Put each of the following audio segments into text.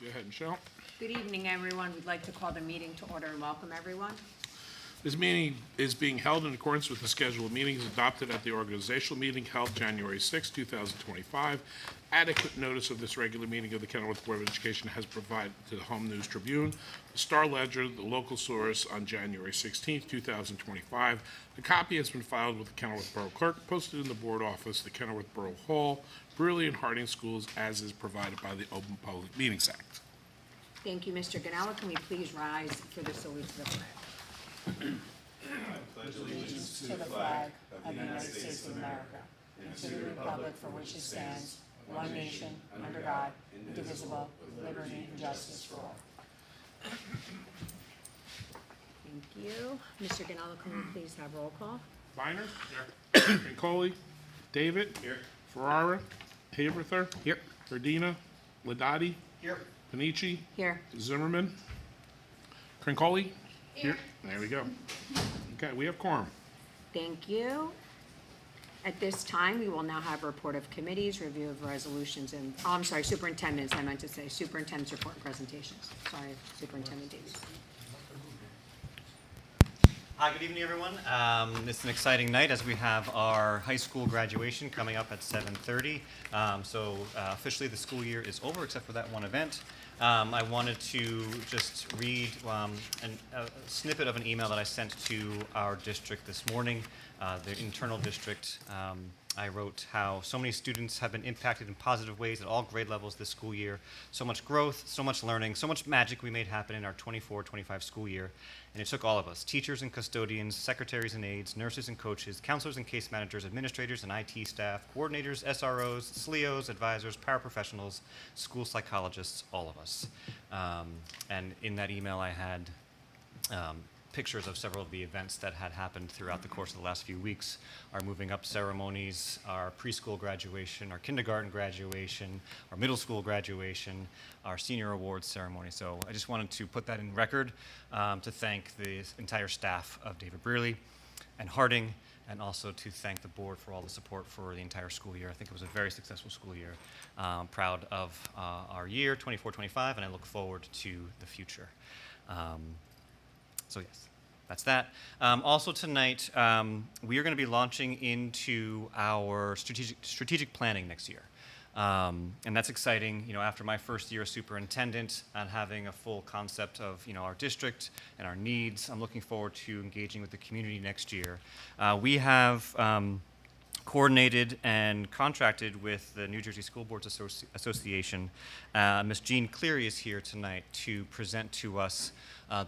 Go ahead, Michelle. Good evening, everyone. We'd like to call the meeting to order and welcome everyone. This meeting is being held in accordance with the schedule of meetings adopted at the organizational meeting held January 6, 2025. Adequate notice of this regular meeting of the Kenilworth Board of Education has provided to the Home News Tribune, the Star Ledger, the local source on January 16, 2025. The copy has been filed with the Kenilworth Borough Clerk, posted in the board office, the Kenilworth Borough Hall, Brearley and Harding Schools, as is provided by the Open Public Meetings Act. Thank you, Mr. Ganella. Can we please rise for the salute to the flag? I pledge allegiance to the flag of the United States of America and to the republic for which it stands, one nation, under God, indivisible, with liberty and justice for all. Thank you. Mr. Ganella, can we please have roll call? Viner? Here. Rincoli? David? Here. Ferrara? Haverther? Here. Verdina? Ladati? Here. Panici? Here. Zimmerman? Crincoli? Here. There we go. Okay, we have quorum. Thank you. At this time, we will now have a report of committees, review of resolutions, and, superintendents, I meant to say, superintendent's report and presentations. Sorry, Superintendent Davies. Hi, good evening, everyone. This is an exciting night as we have our high school graduation coming up at 7:30. Officially the school year is over except for that one event. I wanted to just read a snippet of an email that I sent to our district this morning, the internal district. I wrote how so many students have been impacted in positive ways at all grade levels this school year. So much growth, so much learning, so much magic we made happen in our 24-25 school year. And it took all of us, teachers and custodians, secretaries and aides, nurses and coaches, counselors and case managers, administrators and IT staff, coordinators, SROs, SLEOs, advisors, paraprofessionals, school psychologists, all of us. And in that email I had pictures of several of the events that had happened throughout the course of the last few weeks. Our moving up ceremonies, our preschool graduation, our kindergarten graduation, our middle school graduation, our senior awards ceremony. So I just wanted to put that in record to thank the entire staff of David Brearley and Harding, and also to thank the board for all the support for the entire school year. I think it was a very successful school year. Proud of our year, 24-25, and I look forward to the future. So yes, that's that. Also tonight, we are going to be launching into our strategic planning next year. And that's exciting, after my first year as superintendent and having a full concept of, our district and our needs. I'm looking forward to engaging with the community next year. We have coordinated and contracted with the New Jersey School Boards Association. Ms. Jean Cleary is here tonight to present to us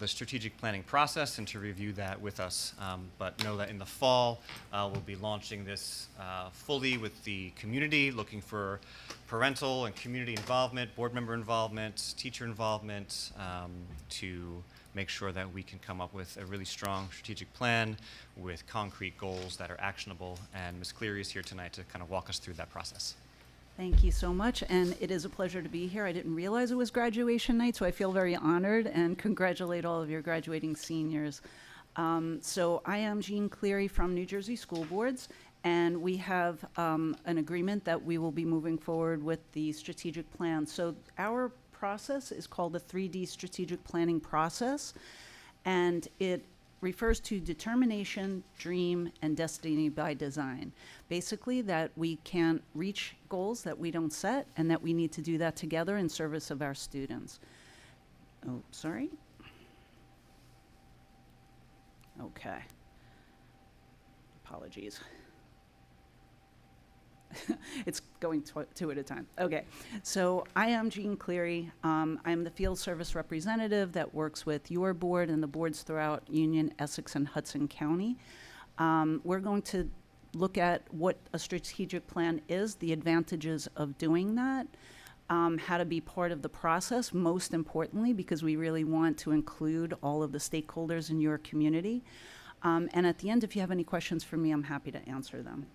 the strategic planning process and to review that with us. But know that in the fall, we'll be launching this fully with the community, looking for parental and community involvement, board member involvement, teacher involvement, to make sure that we can come up with a really strong strategic plan with concrete goals that are actionable. And Ms. Cleary is here tonight to kind of walk us through that process. Thank you so much, and it is a pleasure to be here. I didn't realize it was graduation night, so I feel very honored and congratulate all of your graduating seniors. So I am Jean Cleary from New Jersey School Boards, and we have an agreement that we will be moving forward with the strategic plan. So our process is called the 3D strategic planning process, and it refers to determination, dream, and destiny by design. Basically, that we can't reach goals that we don't set, and that we need to do that together in service of our students. Oh, sorry. Okay. Apologies. It's going two at a time. Okay, so I am Jean Cleary. I'm the field service representative that works with your board and the boards throughout Union, Essex, and Hudson County. We're going to look at what a strategic plan is, the advantages of doing that, how to be part of the process, most importantly, because we really want to include all of the stakeholders in your community. And at the end, if you have any questions for me, I'm happy to answer them.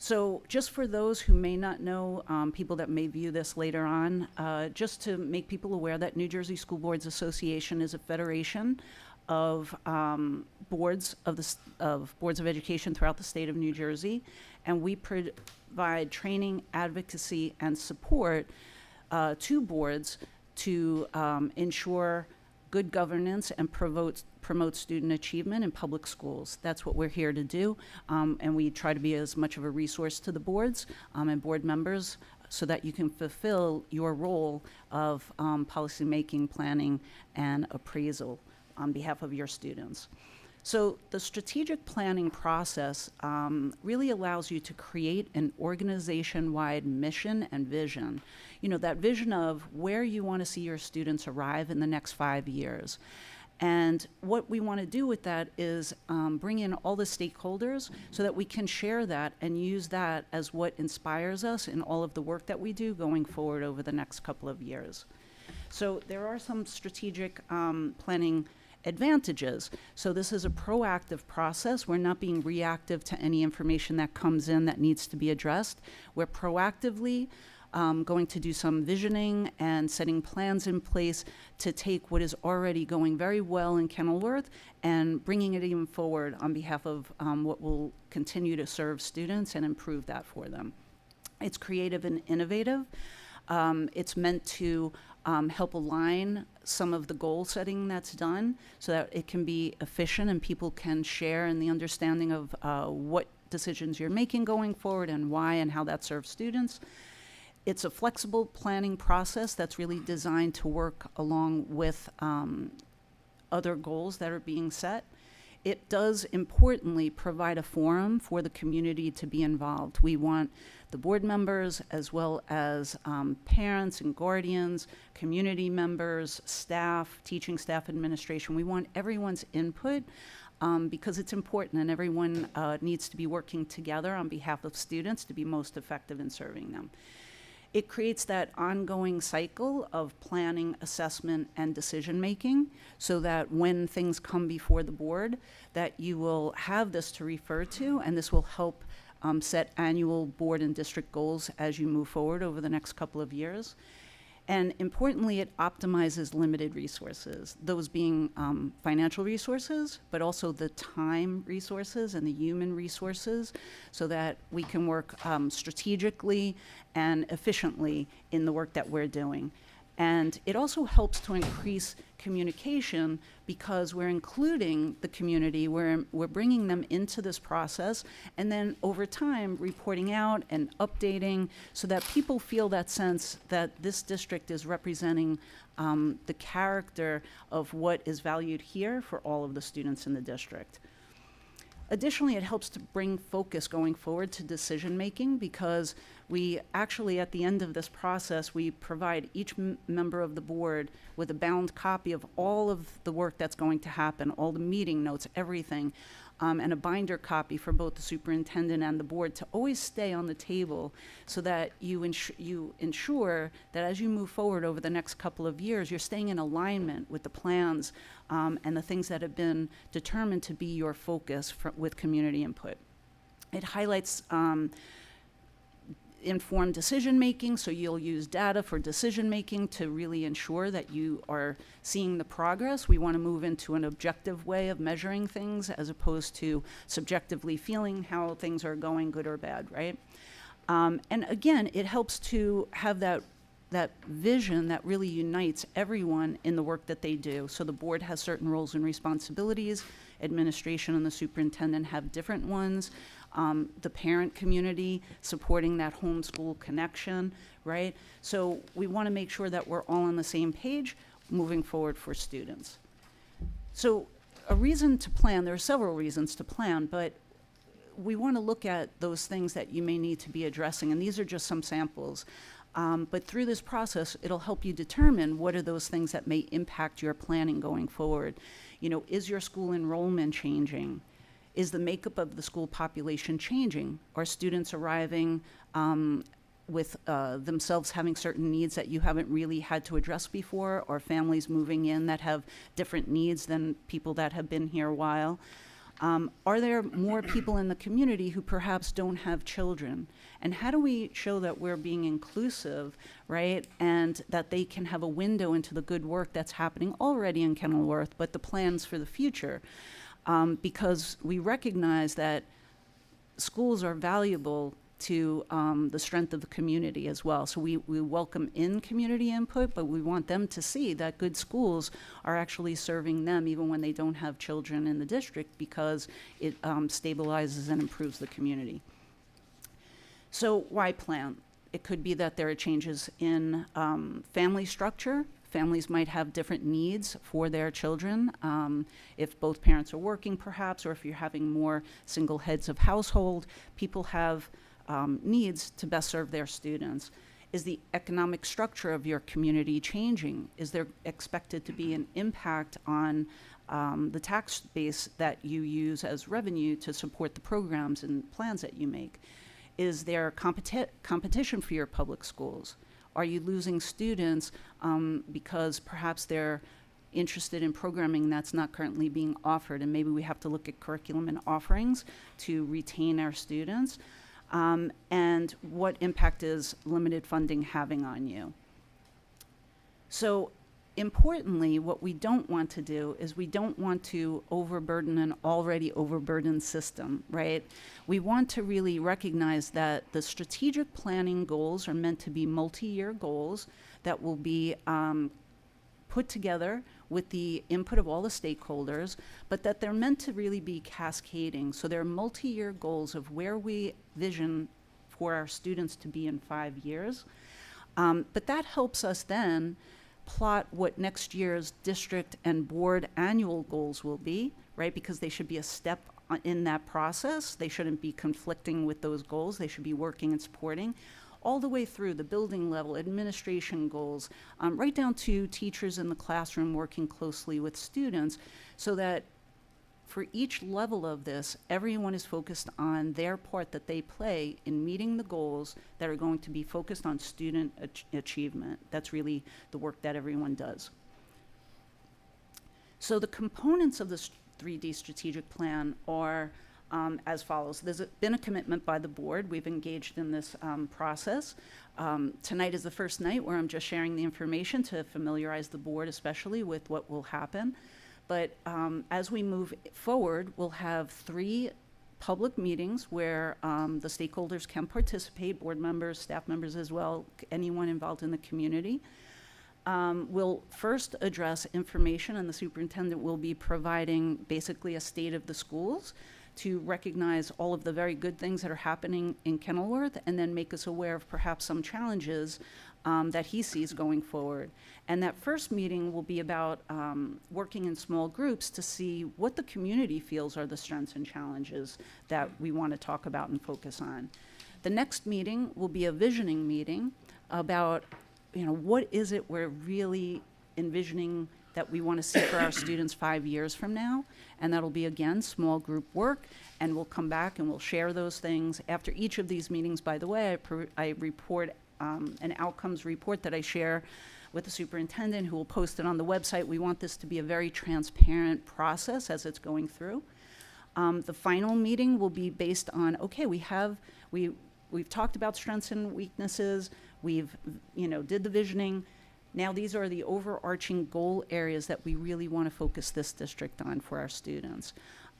So just for those who may not know, people that may view this later on, just to make people aware that New Jersey School Boards Association is a federation of boards of education throughout the state of New Jersey, and we provide training, advocacy, and support to boards to ensure good governance and promote student achievement in public schools. That's what we're here to do, and we try to be as much of a resource to the boards and board members so that you can fulfill your role of policymaking, planning, and appraisal on behalf of your students. So the strategic planning process really allows you to create an organization-wide mission and vision. You know, that vision of where you want to see your students arrive in the next 5 years. And what we want to do with that is bring in all the stakeholders so that we can share that and use that as what inspires us in all of the work that we do going forward over the next couple of years. So there are some strategic planning advantages. So this is a proactive process. We're not being reactive to any information that comes in that needs to be addressed. We're proactively going to do some visioning and setting plans in place to take what is already going very well in Kenilworth and bringing it even forward on behalf of what will continue to serve students and improve that for them. It's creative and innovative. It's meant to help align some of the goal setting that's done so that it can be efficient and people can share in the understanding of what decisions you're making going forward and why and how that serves students. It's a flexible planning process that's really designed to work along with other goals that are being set. It does importantly provide a forum for the community to be involved. We want the board members as well as parents and guardians, community members, staff, teaching staff, administration. We want everyone's input because it's important and everyone needs to be working together on behalf of students to be most effective in serving them. It creates that ongoing cycle of planning, assessment, and decision-making so that when things come before the board, that you will have this to refer to, and this will help set annual board and district goals as you move forward over the next couple of years. And importantly, it optimizes limited resources, those being financial resources, but also the time resources and the human resources so that we can work strategically and efficiently in the work that we're doing. And it also helps to increase communication because we're including the community, we're bringing them into this process, and then over time reporting out and updating so that people feel that sense that this district is representing the character of what is valued here for all of the students in the district. Additionally, it helps to bring focus going forward to decision-making because we actually, at the end of this process, we provide each member of the board with a bound copy of all of the work that's going to happen, all the meeting notes, everything, and a binder copy for both the superintendent and the board to always stay on the table so that you ensure that as you move forward over the next couple of years, you're staying in alignment with the plans and the things that have been determined to be your focus with community input. It highlights informed decision-making, so you'll use data for decision-making to really ensure that you are seeing the progress. We want to move into an objective way of measuring things as opposed to subjectively feeling how things are going, good or bad, right? And again, it helps to have that vision that really unites everyone in the work that they do. So the board has certain roles and responsibilities, administration and the superintendent have different ones. The parent community supporting that homeschool connection, right? So we want to make sure that we're all on the same page moving forward for students. So a reason to plan, there are several reasons to plan, but we want to look at those things that you may need to be addressing, and these are just some samples. But through this process, it'll help you determine what are those things that may impact your planning going forward. You know, is your school enrollment changing? Is the makeup of the school population changing? Are students arriving with themselves having certain needs that you haven't really had to address before, or families moving in that have different needs than people that have been here a while? Are there more people in the community who perhaps don't have children? And how do we show that we're being inclusive, right? And that they can have a window into the good work that's happening already in Kenilworth, but the plans for the future? Because we recognize that schools are valuable to the strength of the community as well. So we welcome in community input, but we want them to see that good schools are actually serving them even when they don't have children in the district, because it stabilizes and improves the community. So why plan? It could be that there are changes in family structure. Families might have different needs for their children. If both parents are working perhaps, or if you're having more single heads of household, people have needs to best serve their students. Is the economic structure of your community changing? Is there expected to be an impact on the tax base that you use as revenue to support the programs and plans that you make? Is there competition for your public schools? Are you losing students because perhaps they're interested in programming that's not currently being offered, and maybe we have to look at curriculum and offerings to retain our students? And what impact is limited funding having on you? So importantly, what we don't want to do is we don't want to overburden an already overburdened system, right? We want to really recognize that the strategic planning goals are meant to be multi-year goals that will be put together with the input of all the stakeholders, but that they're meant to really be cascading. So they're multi-year goals of where we vision for our students to be in 5 years. But that helps us then plot what next year's district and board annual goals will be, right? Because they should be a step in that process. They shouldn't be conflicting with those goals. They should be working and supporting all the way through the building level, administration goals, right down to teachers in the classroom working closely with students, so that for each level of this, everyone is focused on their part that they play in meeting the goals that are going to be focused on student achievement. That's really the work that everyone does. So the components of this 3D strategic plan are as follows. There's been a commitment by the board. We've engaged in this process. Tonight is the first night where I'm just sharing the information to familiarize the board, especially with what will happen. But as we move forward, we'll have 3 public meetings where the stakeholders can participate, board members, staff members as well, anyone involved in the community. We'll first address information, and the superintendent will be providing basically a state of the schools to recognize all of the very good things that are happening in Kenilworth, and then make us aware of perhaps some challenges that he sees going forward. And that first meeting will be about working in small groups to see what the community feels are the strengths and challenges that we want to talk about and focus on. The next meeting will be a visioning meeting about, what is it we're really envisioning that we want to see for our students 5 years from now. And that'll be, again, small group work, and we'll come back and we'll share those things. After each of these meetings, by the way, I report an outcomes report that I share with the superintendent, who will post it on the website. We want this to be a very transparent process as it's going through. The final meeting will be based on, okay, we've talked about strengths and weaknesses, we've, did the visioning. Now these are the overarching goal areas that we really want to focus this district on for our students.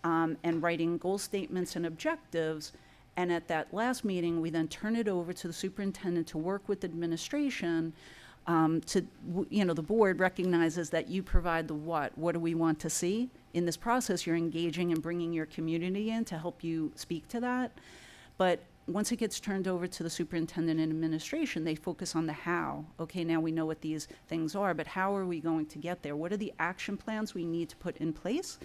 And writing goal statements and objectives. And at that last meeting, we then turn it over to the superintendent to work with administration the board recognizes that you provide the what do we want to see. In this process, you're engaging and bringing your community in to help you speak to that. But once it gets turned over to the superintendent and administration, they focus on the how. Okay, now we know what these things are, but how are we going to get there? What are the action plans we need to put in place?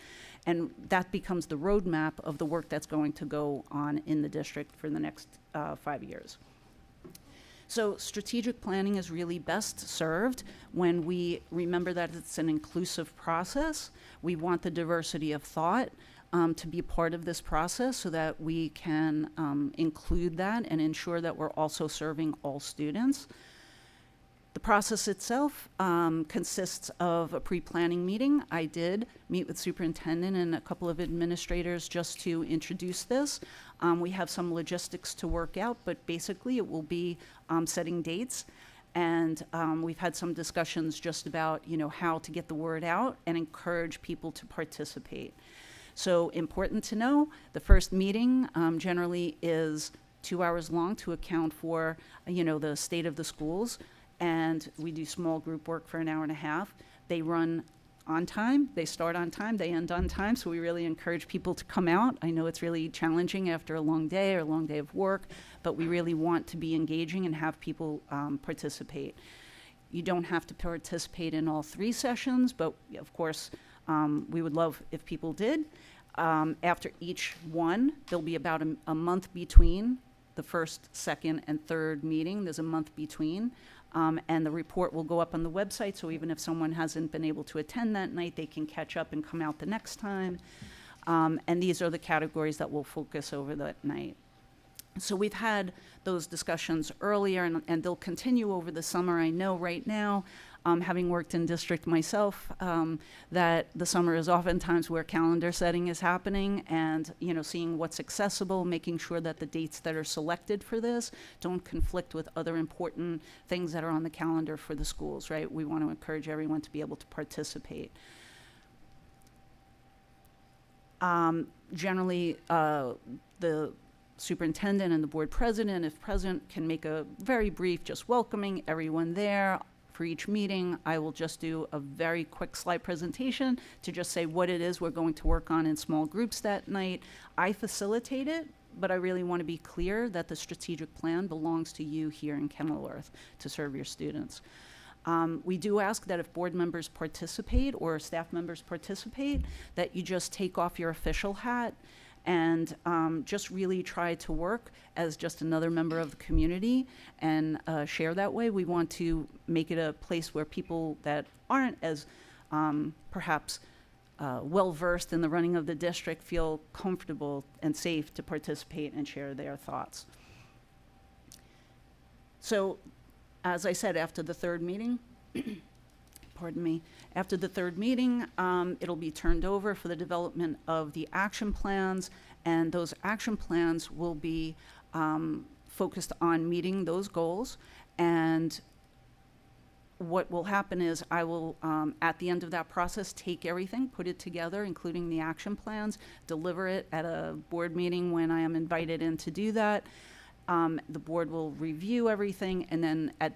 And that becomes the roadmap of the work that's going to go on in the district for the next 5 years. So strategic planning is really best served when we remember that it's an inclusive process. We want the diversity of thought to be part of this process so that we can include that and ensure that we're also serving all students. The process itself consists of a pre-planning meeting. I did meet with superintendent and a couple of administrators just to introduce this. We have some logistics to work out, but basically it will be setting dates. And we've had some discussions just about, how to get the word out and encourage people to participate. So important to know, the first meeting generally is 2 hours long to account for, the state of the schools. And we do small group work for an hour and a half. They run on time, they start on time, they end on time, so we really encourage people to come out. I know it's really challenging after a long day or a long day of work, but we really want to be engaging and have people participate. You don't have to participate in all 3 sessions, but of course, we would love if people did. After each one, there'll be about a month between the first, second, and third meeting. There's a month between. And the report will go up on the website, so even if someone hasn't been able to attend that night, they can catch up and come out the next time. And these are the categories that we'll focus over that night. So we've had those discussions earlier, and they'll continue over the summer. I know right now, having worked in district myself, that the summer is oftentimes where calendar setting is happening, and seeing what's accessible, making sure that the dates that are selected for this don't conflict with other important things that are on the calendar for the schools, right? We want to encourage everyone to be able to participate. Generally, the superintendent and the board president, if present, can make a very brief, just welcoming everyone there. For each meeting, I will just do a very quick slide presentation to just say what it is we're going to work on in small groups that night. I facilitate it, but I really want to be clear that the strategic plan belongs to you here in Kenilworth to serve your students. We do ask that if board members participate or staff members participate, that you just take off your official hat and just really try to work as just another member of the community and share that way. We want to make it a place where people that aren't as perhaps well-versed in the running of the district feel comfortable and safe to participate and share their thoughts. So, as I said, after the third meeting, pardon me, after the third meeting, it'll be turned over for the development of the action plans, and those action plans will be focused on meeting those goals. And what will happen is I will, at the end of that process, take everything, put it together, including the action plans, deliver it at a board meeting when I am invited in to do that. The board will review everything, and then at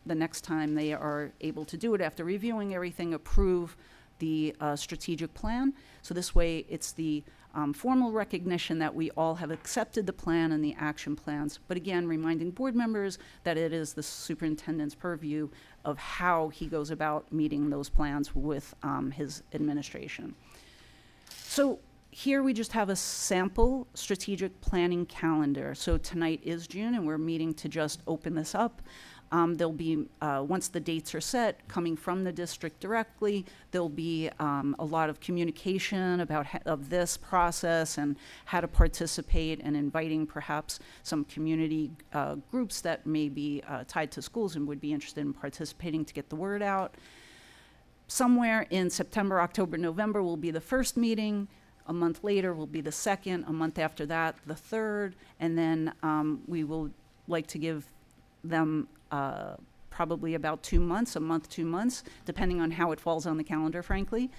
the next time they are able to do it, after reviewing everything, approve the strategic plan. So this way, it's the formal recognition that we all have accepted the plan and the action plans. But again, reminding board members that it is the superintendent's purview of how he goes about meeting those plans with his administration. So here we just have a sample strategic planning calendar. So tonight is June, and we're meeting to just open this up. There'll be, once the dates are set, coming from the district directly, there'll be a lot of communication about of this process and how to participate, and inviting perhaps some community groups that may be tied to schools and would be interested in participating to get the word out. Somewhere in September, October, November will be the first meeting. A month later will be the second. A month after that, the third. And then we will like to give them probably about 2 months, a month, 2 months, depending on how it falls on the calendar, frankly,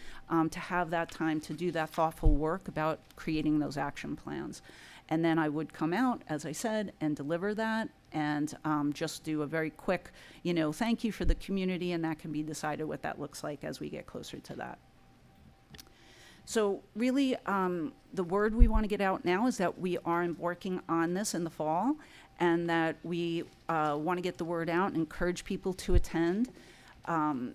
to have that time to do that thoughtful work about creating those action plans. And then I would come out, as I said, and deliver that, and just do a very quick, thank you for the community, and that can be decided what that looks like as we get closer to that. So really, the word we want to get out now is that we are working on this in the fall, and that we want to get the word out and encourage people to attend.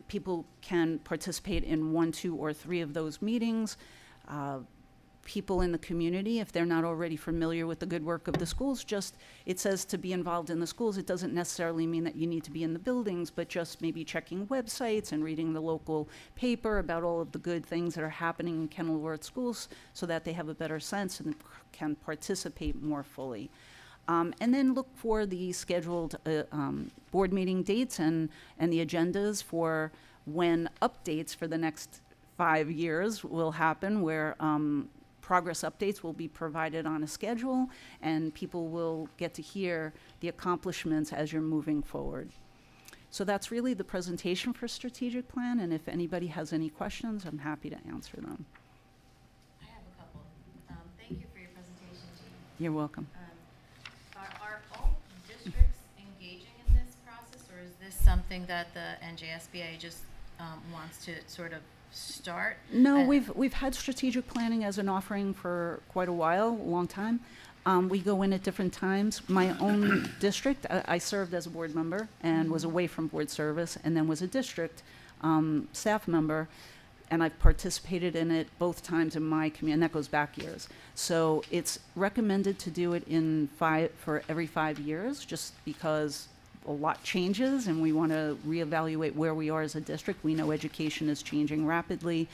People can participate in 1, 2, or 3 of those meetings. People in the community, if they're not already familiar with the good work of the schools, it says to be involved in the schools. It doesn't necessarily mean that you need to be in the buildings, but just maybe checking websites and reading the local paper about all of the good things that are happening in Kenilworth schools, so that they have a better sense and can participate more fully. And then look for the scheduled board meeting dates and the agendas for when updates for the next 5 years will happen, where progress updates will be provided on a schedule, and people will get to hear the accomplishments as you're moving forward. So that's really the presentation for strategic plan, and if anybody has any questions, I'm happy to answer them. I have a couple. Thank you for your presentation, Jean. You're welcome. Our something that the NJSBA just wants to sort of start? No, Uh, we've had strategic planning as an offering for quite a while, a long time. We go in at different times. My own district, I served as a board member and was away from board service, and then was a district staff member, and I've participated in it both times in my community, and that goes back years. So it's recommended to do it for every 5 years, just because a lot changes and we want to reevaluate where we are as a district. We know education is changing rapidly.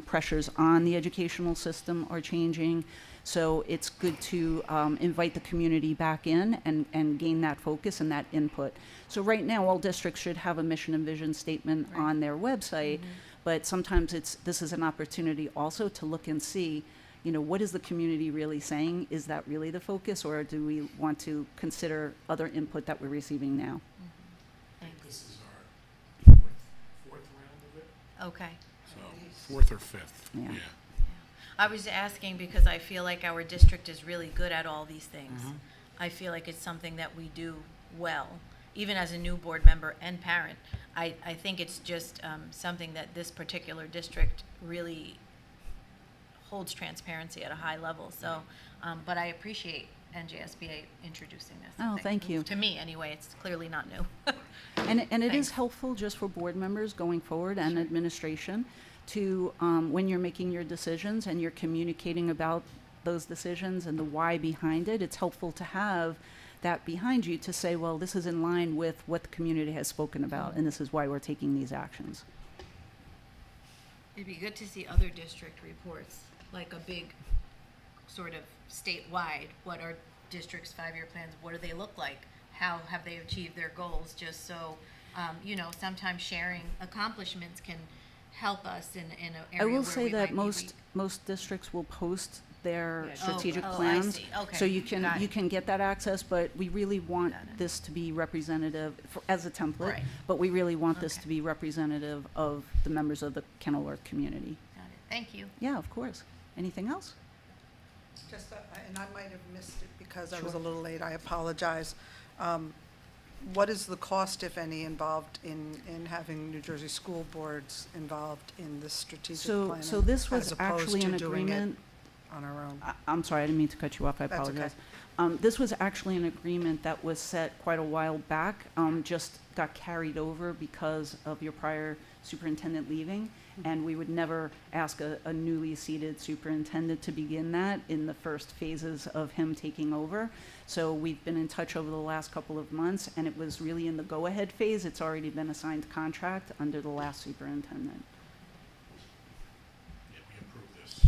Pressures on the educational system are changing. So it's good to invite the community back in and gain that focus and that input. So right now, all districts should have a mission and vision statement Right. on their website, but sometimes this is an opportunity also to look and see, what is the community really saying? Is that really the focus, or do we want to consider other input that we're receiving now? This is our fourth round of it, Okay. so fourth or fifth, Yeah. yeah. I was asking because I feel like our district is really good at all these things. I feel like it's something that we do well, even as a new board member and parent. I think it's just something that this particular district really holds transparency at a high level. So, but I appreciate NJSBA introducing this. Oh, thank you. To me, anyway, it's clearly not new. And it is Thanks. helpful just for board members going forward and administration to, when you're making your decisions and you're communicating about those decisions and the why behind it, it's helpful to have that behind you to say, well, this is in line with what the community has spoken about, and this is why we're taking these actions. It'd be good to see other district reports, like a big sort of statewide, what are district's 5-year plans, what do they look like? How have they achieved their goals? Just so, sometimes sharing accomplishments can help us in an area I where will say we that might be most districts will post their Yeah. strategic I plans. see. Okay. So you can, Got you it. can get that access, but we really want Got it. this to be representative as a template. Right. But we really want this Okay. to be representative of the members of the Kenilworth community. Got it. Thank you. Yeah, of course. Anything else? Just, and I might have missed it because I was a little late, I apologize. What is the cost, if any, involved in having New Jersey school boards involved in this strategic planning? So this was as opposed actually to an doing it agreement. on our own? I'm sorry, I didn't mean to cut you off, I That's okay. apologize. This was actually an agreement that was set quite a while back, just got carried over because of your prior superintendent leaving, and we would never ask a newly seated superintendent to begin that in the first phases of him taking over. So we've been in touch over the last couple of months, and it was really in the go-ahead phase. It's already been assigned contract under the last superintendent. Yeah, we approved this.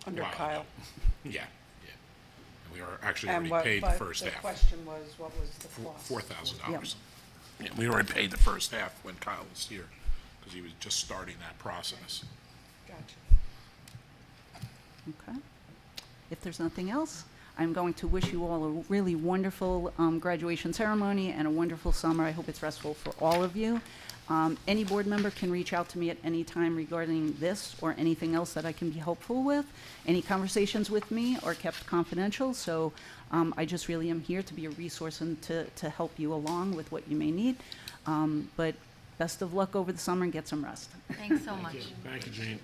Under Wow. Kyle? Yeah, yeah. And we are actually And already paid the but first the half, question was, what was the cost? $4,000. Yeah, we already paid the first half when Kyle was here, because he was just starting that process. Gotcha. Okay. If there's nothing else, I'm going to wish you all a really wonderful graduation ceremony and a wonderful summer. I hope it's restful for all of you. Any board member can reach out to me at any time regarding this or anything else that I can be helpful with. Any conversations with me are kept confidential, so I just really am here to be a resource and to help you along with what you may need. But best of luck over the summer and get some rest. Thanks so much. Thank you, Gene.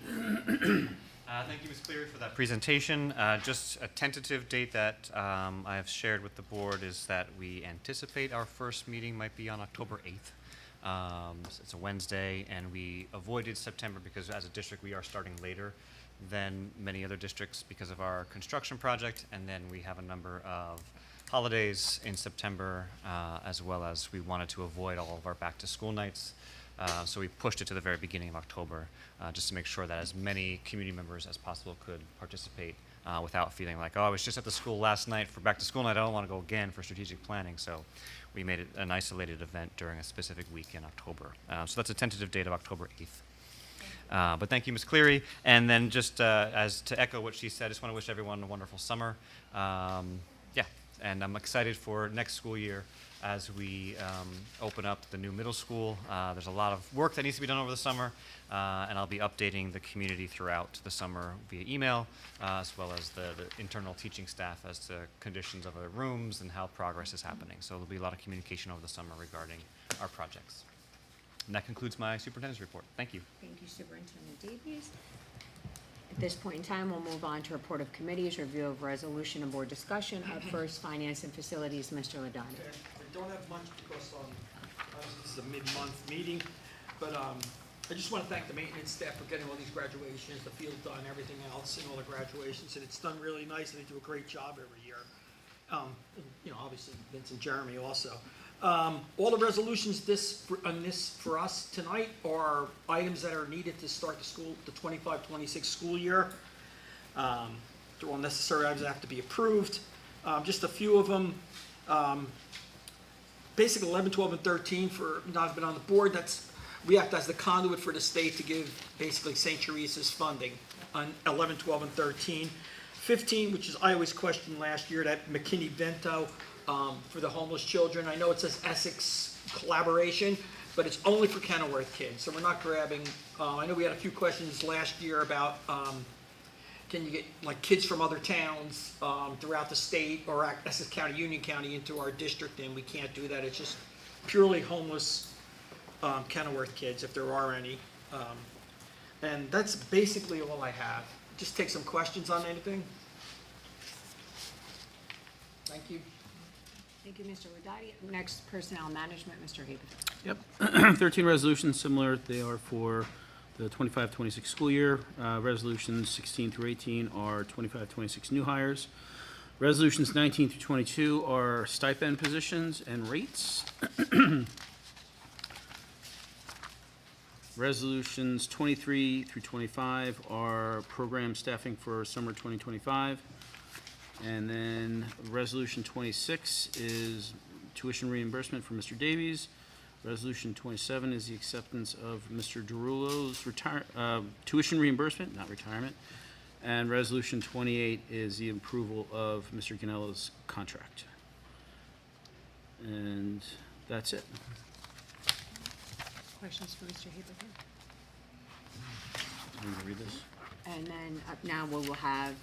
Thank you, Ms. Cleary, for that presentation. Just a tentative date that I have shared with the board is that we anticipate our first meeting might be on October 8th. It's a Wednesday, and we avoided September because as a district, we are starting later than many other districts because of our construction project, and then we have a number of holidays in September, as well as we wanted to avoid all of our back-to-school nights. So we pushed it to the very beginning of October, just to make sure that as many community members as possible could participate without feeling like, oh, I was just at the school last night for back-to-school night, I don't want to go again for strategic planning. So we made it an isolated event during a specific week in October. So that's a tentative date of October 8th. But thank you, Ms. Cleary. And then just as to echo what she said, I just want to wish everyone a wonderful summer. Yeah, And I'm excited for next school year as we open up the new middle school. There's a lot of work that needs to be done over the summer, and I'll be updating the community throughout the summer via email, as well as the internal teaching staff as to conditions of our rooms and how progress is happening. So there'll be a lot of communication over the summer regarding our projects. And that concludes my superintendent's report. Thank you. Thank you, Superintendent Davies. At this point in time, we'll move on to report of committees, review of resolution and board discussion. Up first, Finance and Facilities, Mr. Ladani. I don't have much because obviously this is a mid-month meeting, but I just want to thank the maintenance staff for getting all these graduations, the field done, everything else, and all the graduations, and it's done really nice, and they do a great job every year. And, you know, obviously Vince and Jeremy also. All the resolutions for us tonight are items that are needed to start the 25-26 school year. They're all necessary items that have to be approved. Just a few of them. Basically 11, 12, and 13 for, I've been on the board, we act as the conduit for the state to give basically St. Teresa's funding on 11, 12, and 13. 15, which is, I always questioned last year, that McKinney-Vento for the homeless children. I know it says Essex collaboration, but it's only for Kenilworth kids, so we're not grabbing, I know we had a few questions last year about can you get like kids from other towns throughout the state or Essex County, Union County into our district, and we can't do that. It's just purely homeless Kenilworth kids, if there are any. And that's basically all I have. Just take some questions on anything. Thank you. Thank you, Mr. Ladani. Next, Personnel Management, Mr. Haberton. Yep, 13 resolutions, similar, they are for the 25-26 school year. Resolutions 16 through 18 are 25-26 new hires. Resolutions 19 through 22 are stipend positions and rates. Resolutions 23 through 25 are program staffing for summer 2025. And then Resolution 26 is tuition reimbursement for Mr. Davies. Resolution 27 is the acceptance of Mr. Derulo's tuition reimbursement, not retirement. And Resolution 28 is the approval of Mr. Ganello's contract. And that's it. Questions for Mr. Haberton? I'm gonna read this. And then up now we will have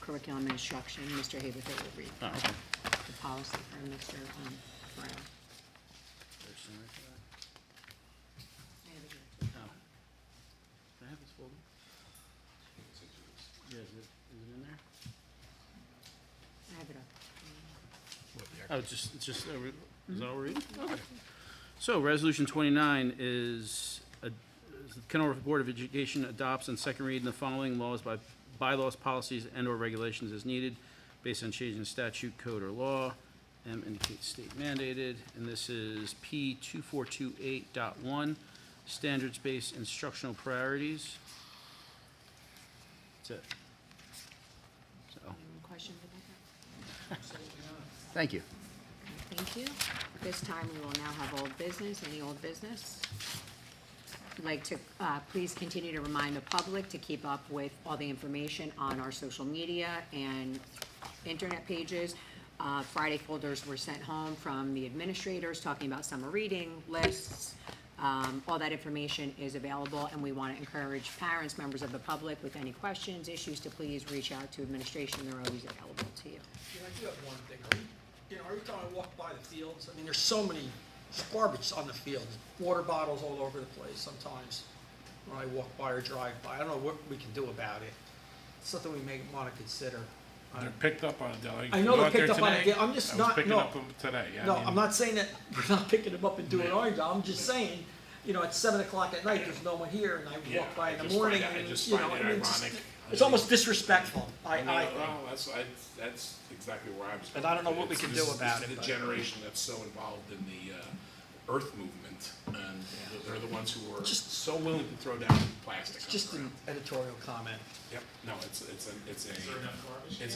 curriculum instruction. Mr. Haberton will read Oh, okay. the policy for Mr. Brown. There's some right for that. I have it here. Oh. Can I have this folder? Yeah, is it in there? I have it up. Oh, it's just, is that all we're reading? Okay. So, Resolution 29 is, the Kenilworth Board of Education adopts on second reading the following laws bylaws, policies, and/or regulations as needed, based on change in statute, code, or law. M indicates state mandated, and this is P 2428.1, standards-based instructional priorities. That's it. So, Any questions about that? thank you. Thank you. This time, we will now have old business. Any old business? I'd like to please continue to remind the public to keep up with all the information on our social media and internet pages. Friday folders were sent home from the administrators talking about summer reading lists. All that information is available, and we want to encourage parents, members of the public, with any questions, issues, to please reach out to administration. They're always available to you. Yeah, I do have one thing. Every time I walk by the fields, I mean, there's so many garbage on the fields, water bottles all over the place sometimes when I walk by or drive by. I don't know what we can do about it. It's something we may want to consider. They're picked up on a daily. I know they're picked up on a, I'm just I was not, picking no. up them today, yeah. No, I mean, I'm not saying that we're not picking them up and doing our job. I'm just saying, you know, at 7 o'clock at night, there's no one here, and I Yeah, walk by I in the just morning, find it- I and, just you know, find it I mean, it's ironic. it's almost disrespectful, I No, think. well, that's exactly where I was. And I don't know what we It's- can this do is- about this it, is but- the generation that's so involved in the earth movement, and they're the ones who are Just- so willing to throw down plastic. It's on just the an ground. editorial comment. Yep, no, it's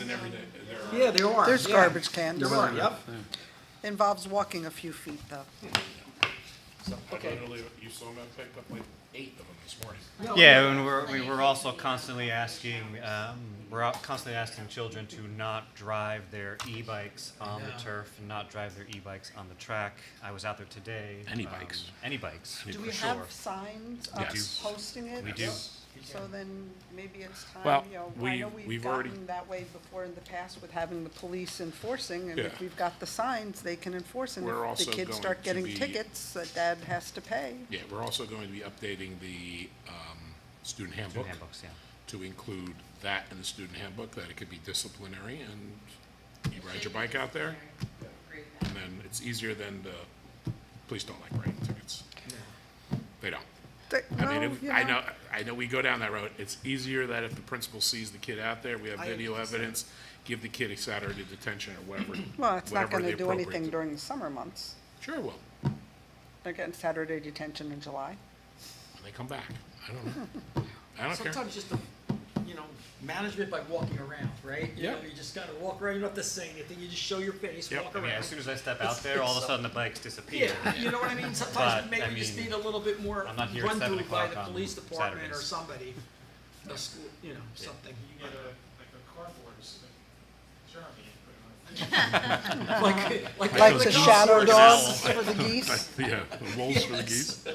an everyday, there are. Yeah, there are. There's yeah. garbage cans. There are, yep. Involves walking a few feet, though. Okay. Literally, you saw me, I picked up like 8 of them this morning. Yeah, and we're also constantly asking, children to not drive their e-bikes on the turf and not drive their e-bikes on the track. I was out there today. Any bikes. Any bikes, Do for we sure. have signs up Yes. posting it? We do. So then maybe it's Well, time, you know, I we- know we've we've already- gotten that way before in the past with having the police enforcing, and Yeah. if we've got the signs, they can enforce, and We're if also the kids going start to getting be- tickets, that dad has to pay. Yeah, we're also going to be updating the student handbook Handbooks, yeah. to include that in the student handbook, that it could be disciplinary, and you ride your bike out there, and then it's easier than the police don't like writing tickets. They don't. I know we go down that road. It's easier that if the principal sees the kid out there, we have video evidence, give the kid a Saturday detention or whatever. Well, it's not whatever the gonna do appropriate- anything during the summer months. Sure it will, They're getting Saturday detention in July. when they come back. I don't know. I don't care. Sometimes just the, you know, management by walking around, right? You know, Yeah. you just gotta walk around, you don't have to say anything, you just show your face, Yep. walk I mean, around. as soon as I step out It's- there, all of a it's- sudden the bikes disappear. Yeah, you know what I mean? But, Sometimes maybe I we just mean, need a little bit more I'm not here at run 7 through by o'clock the on police department or Saturdays. somebody, the school, you know, something. You get like a cardboard Jeremy and put it on. Like the shadow dogs Owl. for the geese. Yeah, the wolves for the geese. The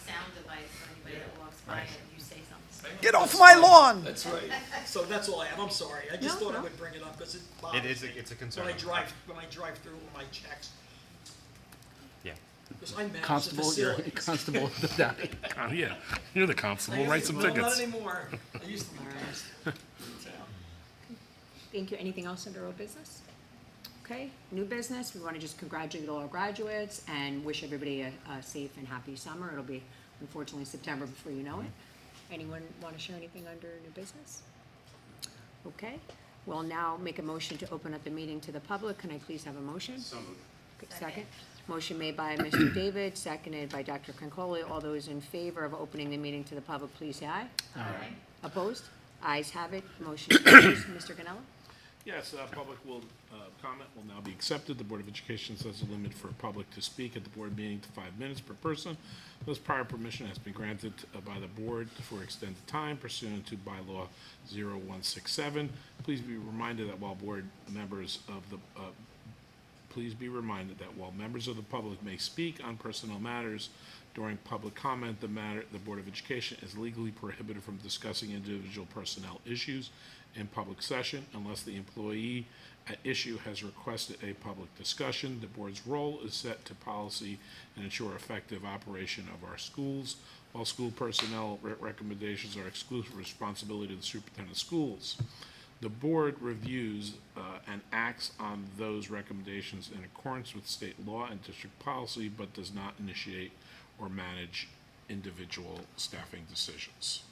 sound device for anybody that walks by and you say something. Get off my lawn! That's right. So that's all I have, I'm sorry, I just No, thought I no. would bring it up, because it It bothers is, me. it's a concern. When I drive through with my checks, Yeah. because I manage the Constable, you're facilities. constable of the day. Oh, yeah, you're the constable, write some Well, tickets. not anymore, I used to be constable. Thank you. Anything else under old business? Okay, new business, we want to just congratulate all our graduates and wish everybody a safe and happy summer. It'll be unfortunately September before you know it. Anyone want to share anything under new business? Okay, we'll now make a motion to open up the meeting to the public. Can I please have a motion? So moved. Second. Motion made by Mr. David, seconded by Dr. Concoli. All those in favor of opening the meeting to the public, please say aye. Aye. Opposed? Ayes have it. Motion carries. Mr. Ganella? Yes, public comment will now be accepted. The Board of Education sets a limit for public to speak at the board meeting to 5 minutes per person. Thus, prior permission has been granted by the board for extended time pursuant to bylaw 0167. Please be reminded that while members of the public may speak on personnel matters during public comment, the Board of Education is legally prohibited from discussing individual personnel issues in public session unless the employee at issue has requested a public discussion. The board's role is set to policy and ensure effective operation of our schools. All school personnel recommendations are exclusive responsibility of the superintendent of schools. The board reviews and acts on those recommendations in accordance with state law and district policy, but does not initiate or manage individual staffing decisions.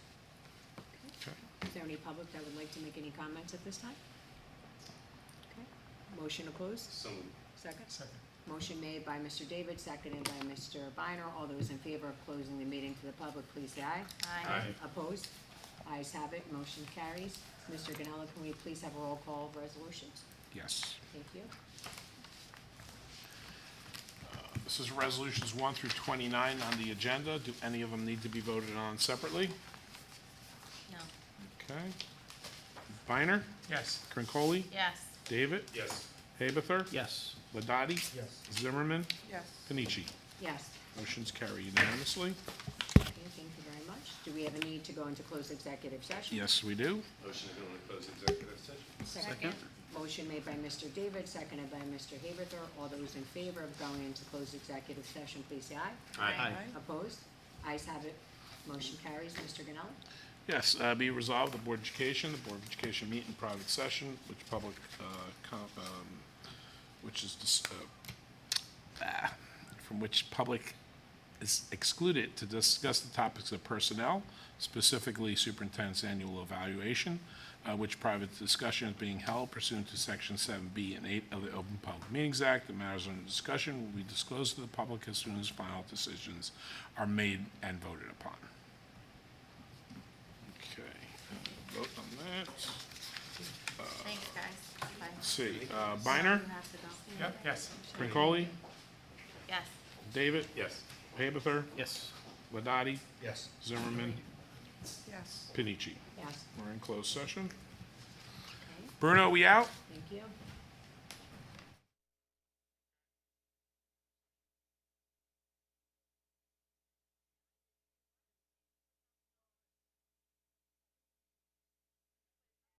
Okay. Is there any public that would like to make any comments at this time? Okay. Motion to close? So moved. Second? Motion made by Mr. David, seconded by Mr. Biner. All those in favor of closing the meeting to the public, please say aye. Aye. Opposed? Ayes have it. Motion carries. Mr. Ganella, can we please have a roll call of resolutions? Yes. Thank you. This is resolutions 1 through 29 on the agenda. Do any of them need to be voted on separately? No. Okay. Biner? Yes. Crincoli? Yes. David? Yes. Haberthur? Yes. Ladati? Yes. Zimmerman? Yes. Panici? Yes. Motion's carry unanimously. Okay, thank you very much. Do we have a need to go into closed executive session? Yes, we do. Motion to go into closed executive session. Second. Motion made by Mr. David, seconded by Mr. Haberthur. All those in favor of going into closed executive session, please say aye. Aye. Opposed? Ayes have it. Motion carries. Mr. Ganella? Yes, be resolved, the Board of Education meet in private session, from which public is excluded to discuss the topics of personnel, specifically superintendent's annual evaluation, which private discussion is being held pursuant to section 7B and 8 of the Open Public Meetings Act. The matters under discussion will be disclosed to the public as soon as final decisions are made and voted upon. Okay, vote on that. Thanks, guys. Bye. Let's see, Biner, You have to go. Yep, yes. Crincoli, Yes. David, Yes. Habather, Yes. Wadati, Yes. Zimmerman, Yes. Panici. Yes, We're in closed session. Bruno, we out? thank you.